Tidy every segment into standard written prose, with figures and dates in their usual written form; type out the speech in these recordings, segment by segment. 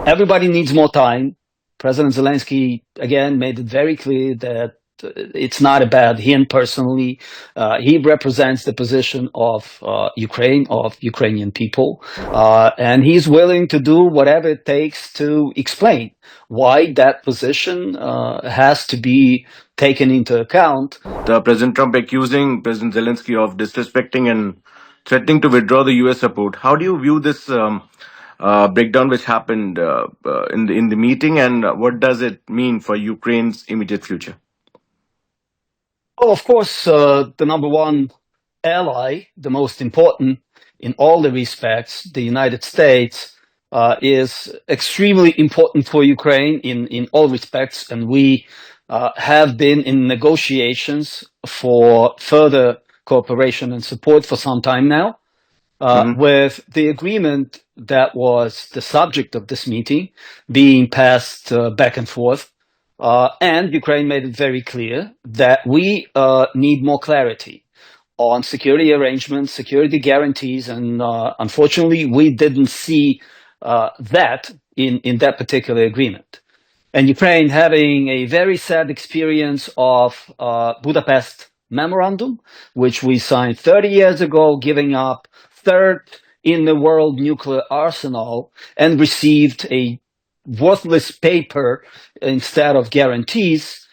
everybody needs more time. President Zelenskyy, again, made it very clear that it's not about him personally. He represents the position of Ukraine, of Ukrainian people, and he's willing to do whatever it takes to explain why that position has to be taken into account. President Trump accusing President Zelensky of disrespecting and threatening to withdraw the U.S. support. How do you view this breakdown which happened in the meeting, and what does it mean for Ukraine's immediate future? Well, of course, the number one ally, the most important in all the respects, the United States, is extremely important for Ukraine in all respects, and we have been in negotiations for further cooperation and support for some time now. With the agreement that was the subject of this meeting being passed back and forth, and Ukraine made it very clear that we need more clarity on security arrangements, security guarantees, and unfortunately, we didn't see that in that particular agreement. And Ukraine having a very sad experience of Budapest Memorandum, which we signed 30 years ago, giving up third in the world nuclear arsenal, and received a worthless paper instead of guarantees.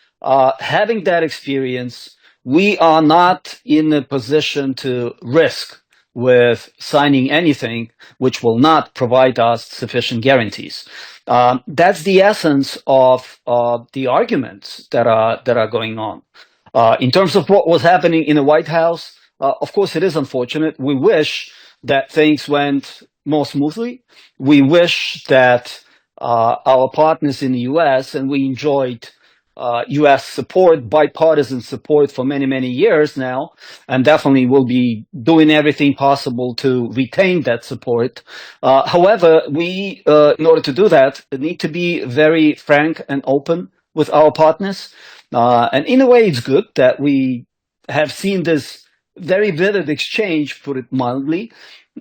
Having that experience, we are not in a position to risk with signing anything which will not provide us sufficient guarantees. That's the essence of the arguments that are going on. In terms of what was happening in the White House, of course, it is unfortunate. We wish that things went more smoothly. We wish that our partners in the U.S., and we enjoyed U.S. support, bipartisan support for many, many years now, and definitely will be doing everything possible to retain that support. However, we, in order to do that, need to be very frank and open with our partners. And in a way, it's good that we have seen this very vivid exchange, put it mildly.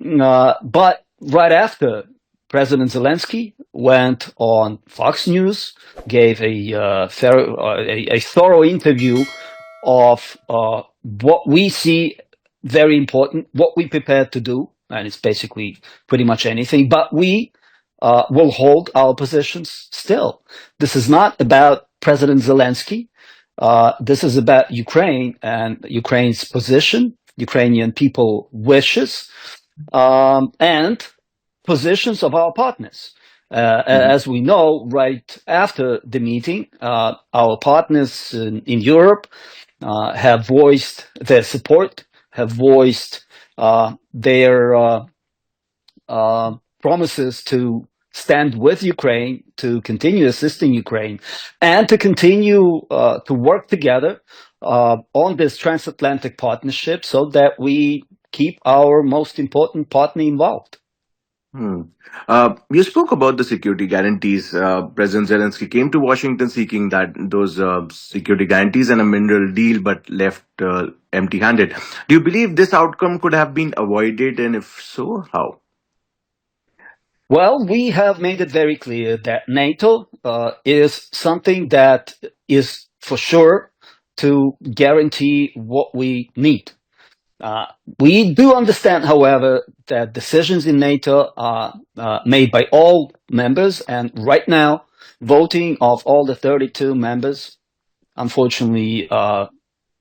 But right after, President Zelenskyy went on Fox News, gave a thorough interview of what we see very important, what we prepared to do, and it's basically pretty much anything, but we will hold our positions still. This is not about President Zelenskyy. This is about Ukraine and Ukraine's position, Ukrainian people wishes, and positions of our partners. As we know, right after the meeting, our partners in Europe have voiced their support, have voiced their promises to stand with Ukraine, to continue assisting Ukraine, and to continue to work together on this transatlantic partnership so that we keep our most important partner involved. You spoke about the security guarantees. President Zelensky came to Washington seeking those security guarantees and a mineral deal, but left empty-handed. Do you believe this outcome could have been avoided, and if so, how? Well, we have made it very clear that NATO is something that is for sure to guarantee what we need. We do understand, however, that decisions in NATO are made by all members, and right now, voting of all the 32 members, unfortunately,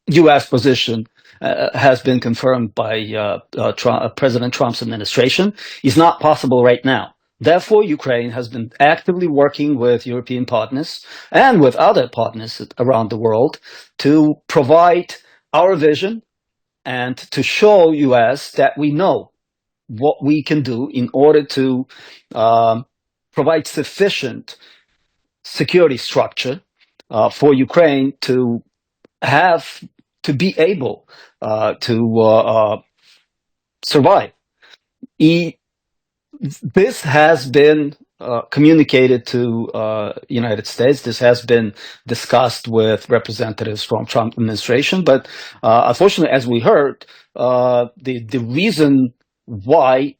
U.S. position has been confirmed by President Trump's administration, is not possible right now. Therefore, Ukraine has been actively working with European partners and with other partners around the world to provide our vision and to show U.S. that we know what we can do in order to provide sufficient security structure for Ukraine to be able to survive. This has been communicated to United States. This has been discussed with representatives from Trump administration, but unfortunately, as we heard, the reason why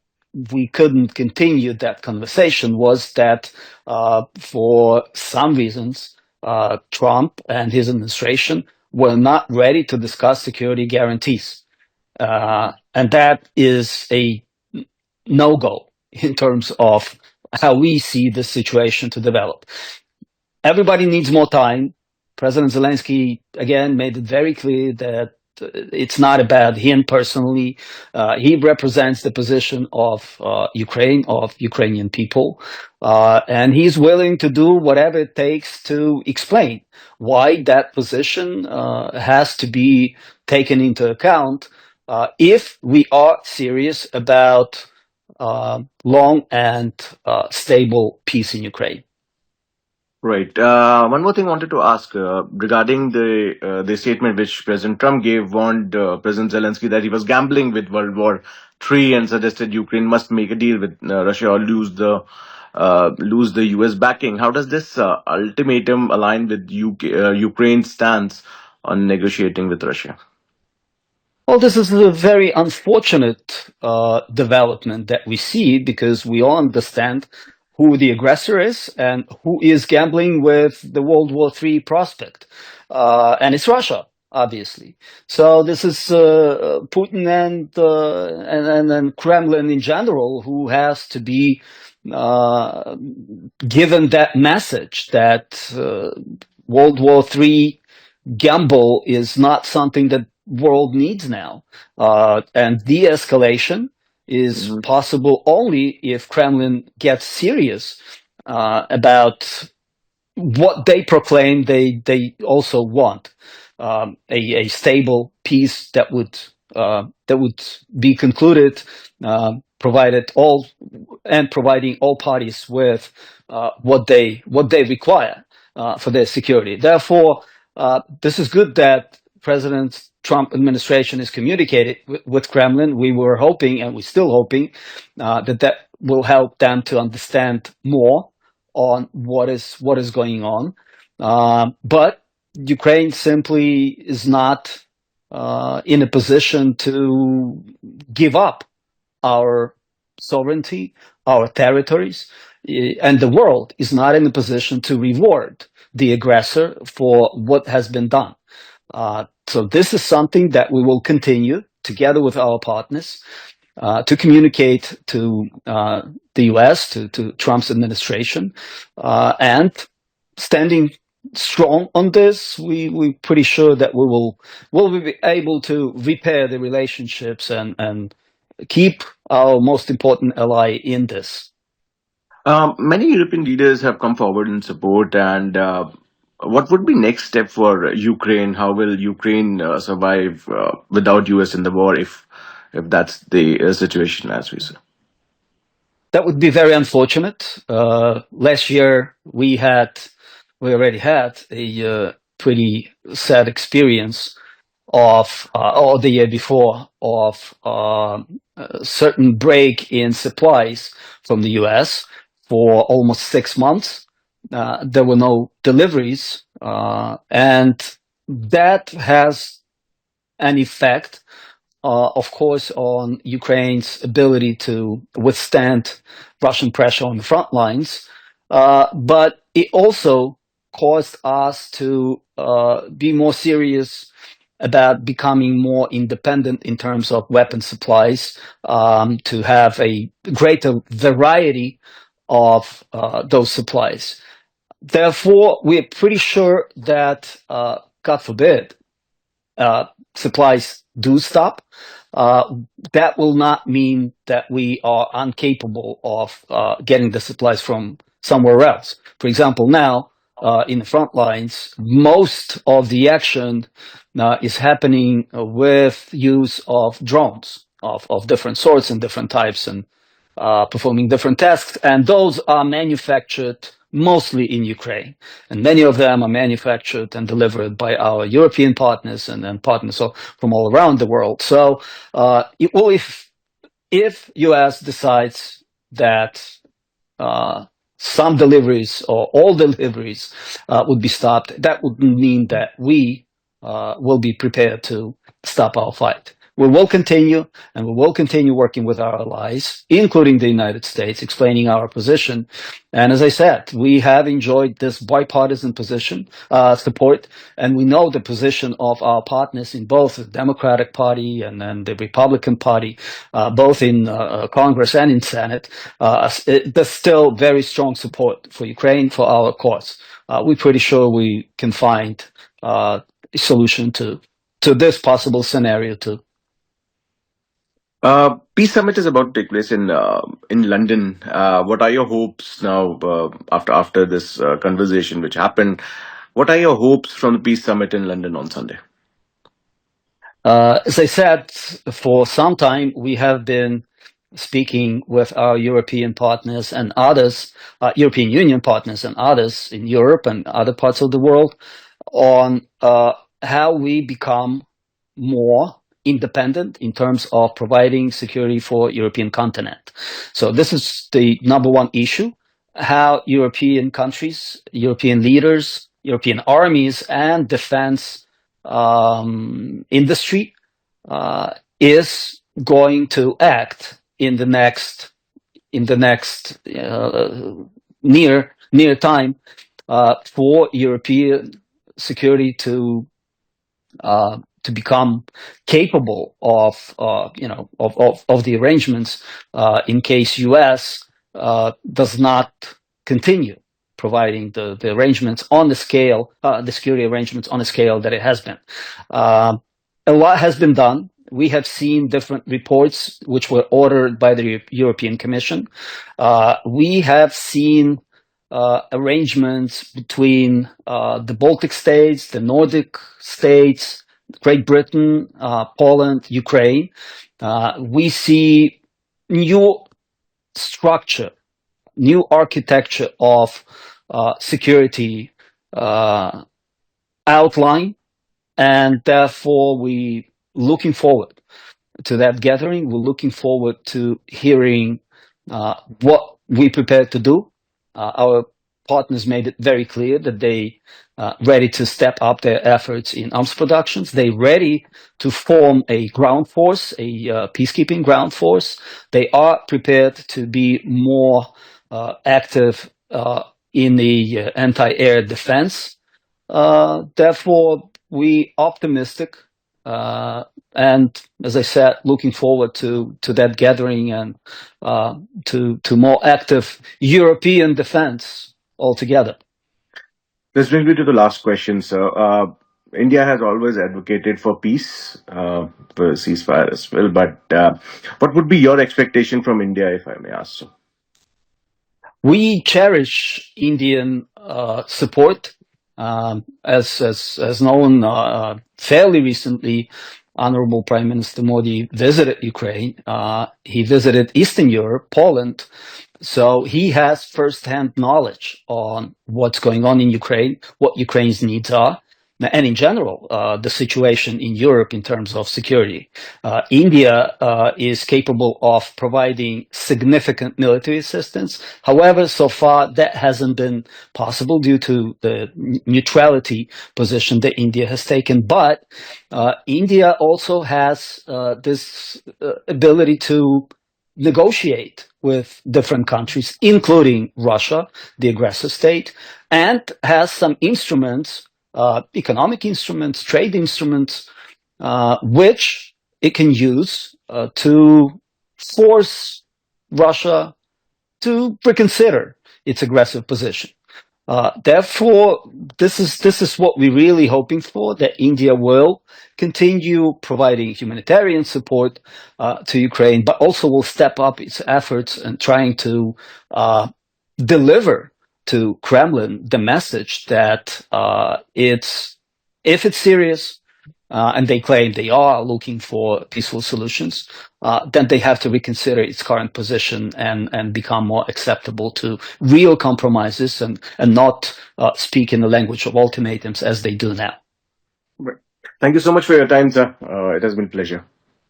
we couldn't continue that conversation was that for some reasons, Trump and his administration were not ready to discuss security guarantees. And that is a no-go in terms of how we see the situation to develop. Everybody needs more time. President Zelenskyy, again, made it very clear that it's not about him personally. He represents the position of Ukraine, of Ukrainian people, and he's willing to do whatever it takes to explain why that position has to be taken into account if we are serious about long and stable peace in Ukraine. Right. One more thing I wanted to ask regarding the statement which President Trump gave, warned President Zelensky that he was gambling with World War III and suggested Ukraine must make a deal with Russia or lose the U.S. backing. How does this ultimatum align with Ukraine's stance on negotiating with Russia? Well, this is a very unfortunate development that we see because we all understand who the aggressor is and who is gambling with the World War III prospect. And it's Russia, obviously. So this is Putin and Kremlin in general who has to be given that message that World War III gamble is not something that world needs now. And de-escalation is possible only if Kremlin gets serious about what they proclaim they also want. A stable peace that would be concluded, providing all parties with what they require for their security. Therefore, this is good that President Trump administration is communicated with Kremlin. We were hoping, and we're still hoping, that will help them to understand more on what is going on. But Ukraine simply is not in a position to give up our sovereignty, our territories, and the world is not in a position to reward the aggressor for what has been done. So this is something that we will continue together with our partners to communicate to the U.S., to Trump's administration, and standing strong on this, we're pretty sure that we'll be able to repair the relationships and keep our most important ally in this. Many European leaders have come forward in support, and what would be next step for Ukraine? How will Ukraine survive without US in the war if that's the situation as we say? That would be very unfortunate. Last year we already had a pretty sad experience of, or the year before, of a certain break in supplies from the US for almost 6 months. There were no deliveries, and that has an effect, of course, on Ukraine's ability to withstand Russian pressure on the front lines. But it also caused us to be more serious about becoming more independent in terms of weapon supplies, to have a greater variety of those supplies. Therefore, we're pretty sure that, God forbid, supplies do stop. That will not mean that we are incapable of getting the supplies from somewhere else. For example, now in the front lines, most of the action is happening with use of drones of different sorts and different types and performing different tasks. And those are manufactured mostly in Ukraine. And many of them are manufactured and delivered by our European partners and partners from all around the world. So if US decides that some deliveries or all deliveries would be stopped, that would mean that we will be prepared to stop our fight. We will continue, and we will continue working with our allies, including the United States, explaining our position. And as I said, we have enjoyed this bipartisan position, support, and we know the position of our partners in both the Democratic Party and the Republican Party, both in Congress and in Senate. There's still very strong support for Ukraine, for our cause. We're pretty sure we can find a solution to this possible scenario too. Peace summit is about to take place in London. What are your hopes now after this conversation which happened? What are your hopes from the peace summit in London on Sunday? As I said, for some time we have been speaking with our European partners and others, European Union partners and others in Europe and other parts of the world, on how we become more independent in terms of providing security for European continent. So this is the number one issue, how European countries, European leaders, European armies and defense industry is going to act in the next near time for European security to become capable of the arrangements in case US does not continue providing the arrangements on the scale, the security arrangements on a scale that it has been. A lot has been done. We have seen different reports which were ordered by the European Commission. We have seen arrangements between the Baltic states, the Nordic states, Great Britain, Poland, Ukraine. We see new structure, new architecture of security outline, and therefore we looking forward to that gathering. We're looking forward to hearing what we prepared to do. Our partners made it very clear that they ready to step up their efforts in arms productions. They're ready to form a ground force, a peacekeeping ground force. They are prepared to be more active in the anti-air defense. Therefore, we optimistic, and as I said, looking forward to that gathering and to more active European defense altogether. This brings me to the last question, sir. India has always advocated for peace, for ceasefire as well. But what would be your expectation from India, if I may ask so? We cherish Indian support. As known, fairly recently, Honorable Prime Minister Modi visited Ukraine. He visited Eastern Europe, Poland. So he has first-hand knowledge on what's going on in Ukraine, what Ukraine's needs are, and in general, the situation in Europe in terms of security. India is capable of providing significant military assistance. However, so far that hasn't been possible due to the neutrality position that India has taken. But India also has this ability to negotiate with different countries, including Russia, the aggressor state, and has some instruments, economic instruments, trade instruments, which it can use to force Russia to reconsider its aggressive position. Therefore, this is what we're really hoping for, that India will continue providing humanitarian support to Ukraine, but also will step up its efforts and trying to deliver to Kremlin the message that if it's serious, and they claim they are looking for peaceful solutions, then they have to reconsider its current position and become more acceptable to real compromises and not speak in the language of ultimatums as they do now. Right. Thank you so much for your time, sir. It has been a pleasure.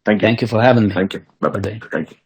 Thank you. Thank you for having me. Thank you. Bye-bye. Thank you.